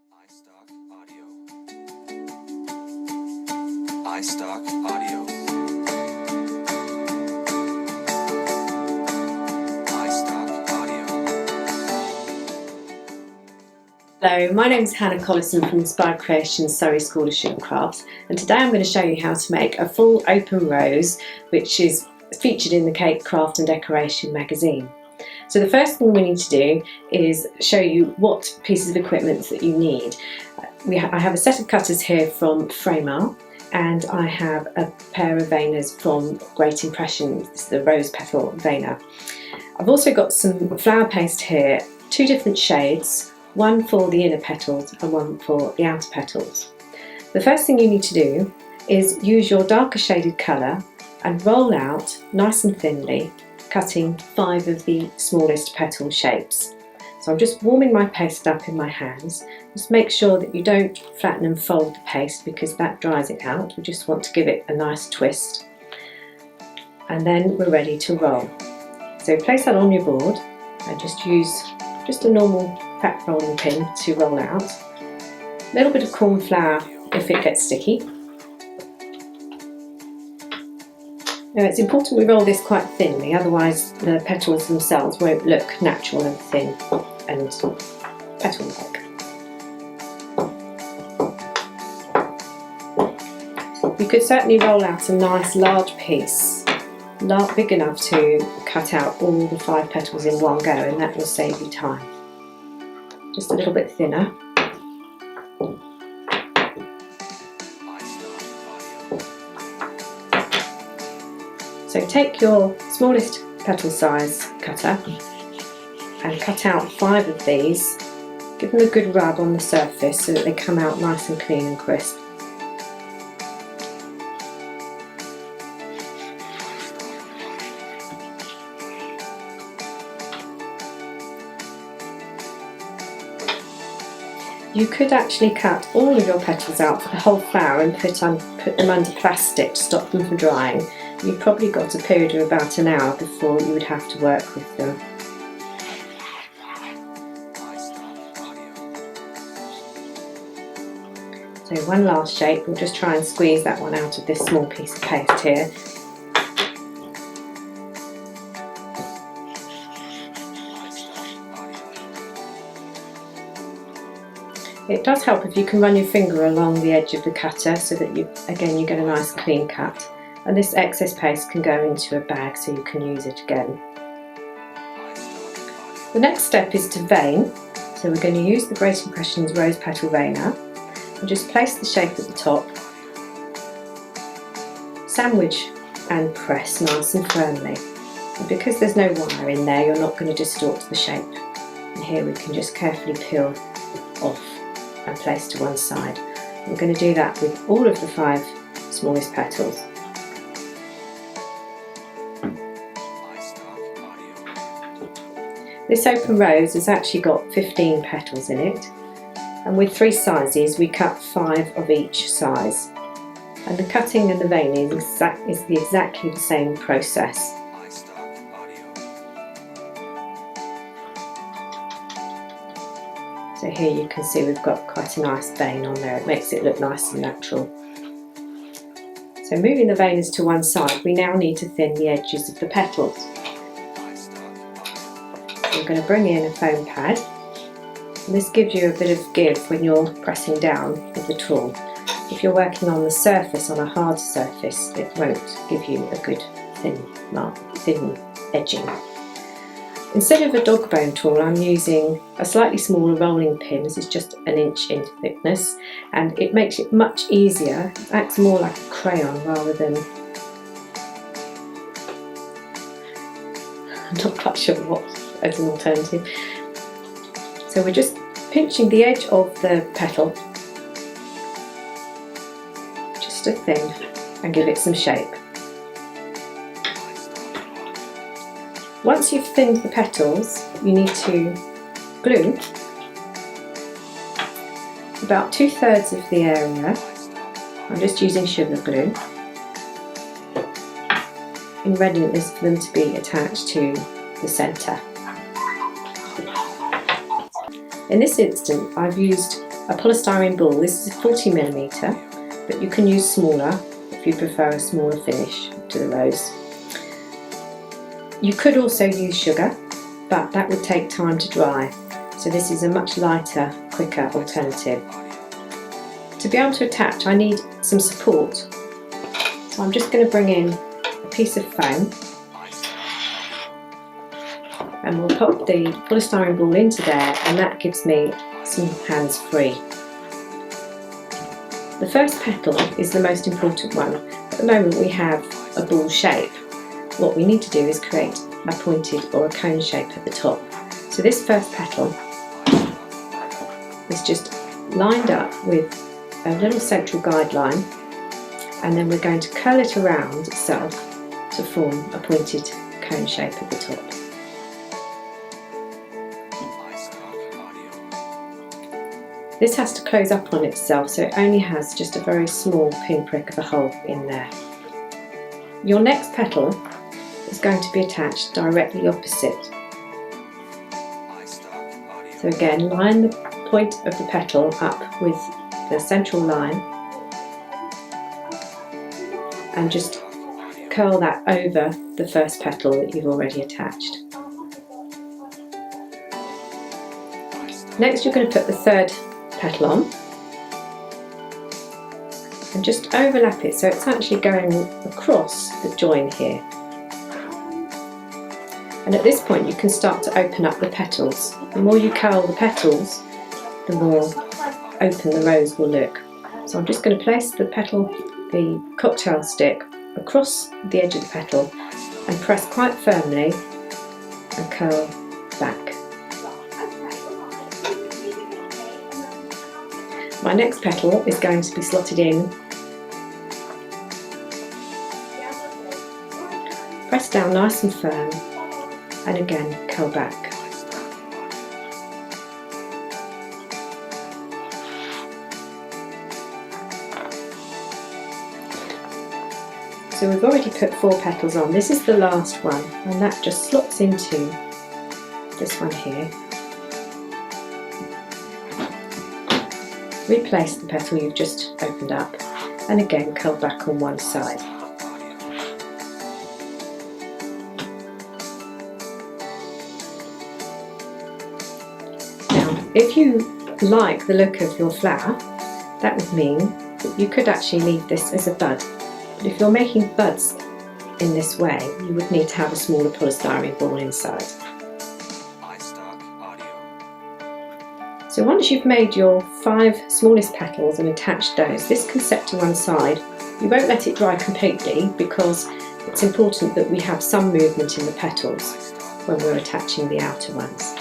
iStock Audio. Hello, my name is Hannah Collison from Inspired Creations Surrey School of Sugar Crafts, and today I'm going to show you how to make a full open rose, which is featured in the Cake Craft and Decoration magazine. So the first thing we need to do is show you what pieces of equipment that you need. I have a set of cutters here from Framar, and I have a pair of veiners from Great Impression. This is the rose petal veiner. I've also got some flower paste here, two different shades, one for the inner petals and one for the outer petals. The first thing you need to do is use your darker shaded colour and roll out nice and thinly, cutting 5 of the smallest petal shapes. So I'm just warming my paste up in my hands. Just make sure that you don't flatten and fold the paste because that dries it out. We just want to give it a nice twist. And then we're ready to roll. So place that on your board and just use a normal fat rolling pin to roll out. A little bit of corn flour if it gets sticky. Now it's important we roll this quite thinly, otherwise the petals themselves won't look natural and thin and petal-like. You could certainly roll out a nice large piece, big enough to cut out all the 5 petals in one go, and that will save you time. Just a little bit thinner. So take your smallest petal size cutter and cut out 5 of these. Give them a good rub on the surface so that they come out nice and clean and crisp. You could actually cut all of your petals out for the whole flower and put them under plastic to stop them from drying. You've probably got a period of about an hour before you would have to work with them. So one last shape, we'll just try and squeeze that one out of this small piece of paste here. It does help if you can run your finger along the edge of the cutter so that you get a nice clean cut. And this excess paste can go into a bag so you can use it again. The next step is to vein. So we're going to use the Great Impressions rose petal veiner and just place the shape at the top, sandwich and press nice and firmly. And because there's no wire in there, you're not going to distort the shape. And here we can just carefully peel off and place to one side. We're going to do that with all of the 5 smallest petals. This open rose has actually got 15 petals in it, and with 3 sizes we cut 5 of each size, and the cutting and the veining is exactly the same process. So here you can see we've got quite a nice vein on there, it makes it look nice and natural. So moving the veiners to one side, we now need to thin the edges of the petals. We're going to bring in a foam pad, and this gives you a bit of give when you're pressing down with the tool. If you're working on the surface, on a hard surface, it won't give you a good thin edging. Instead of a dog bone tool, I'm using a slightly smaller rolling pin. This is just 1 inch in thickness, and it makes it much easier. It acts more like a crayon rather than... I'm not quite sure what as an alternative. So we're just pinching the edge of the petal just to thin and give it some shape. Once you've thinned the petals, you need to glue about 2/3 of the area. I'm just using sugar glue in readiness for them to be attached to the centre. In this instant I've used a polystyrene ball. This is a 40mm, but you can use smaller if you prefer a smaller finish to the rose. You could also use sugar, but that would take time to dry, so this is a much lighter, quicker alternative. To be able to attach, I need some support, so I'm just going to bring in a piece of foam and we'll pop the polystyrene ball into there, and that gives me some hands free. The first petal is the most important one. At the moment we have a ball shape. What we need to do is create a pointed or a cone shape at the top. So this first petal is just lined up with a little central guideline, and then we're going to curl it around itself to form a pointed cone shape at the top. This has to close up on itself, so it only has just a very small pinprick of a hole in there. Your next petal is going to be attached directly opposite. So again, line the point of the petal up with the central line and just curl that over the first petal that you've already attached. Next you're going to put the third petal on and just overlap it so it's actually going across the join here. And at this point you can start to open up the petals. The more you curl the petals, the more open the rose will look. So I'm just going to place the cocktail stick across the edge of the petal and press quite firmly and curl back. My next petal is going to be slotted in. Press down nice and firm and again curl back. So we've already put 4 petals on. This is the last one, and that just slots into this one here. Replace the petal you've just opened up and again curl back on one side. Now, if you like the look of your flower, that would mean that you could actually leave this as a bud. But if you're making buds in this way, you would need to have a smaller polystyrene ball inside. So once you've made your 5 smallest petals and attached those, this can set to one side. You won't let it dry completely because it's important that we have some movement in the petals when we're attaching the outer ones.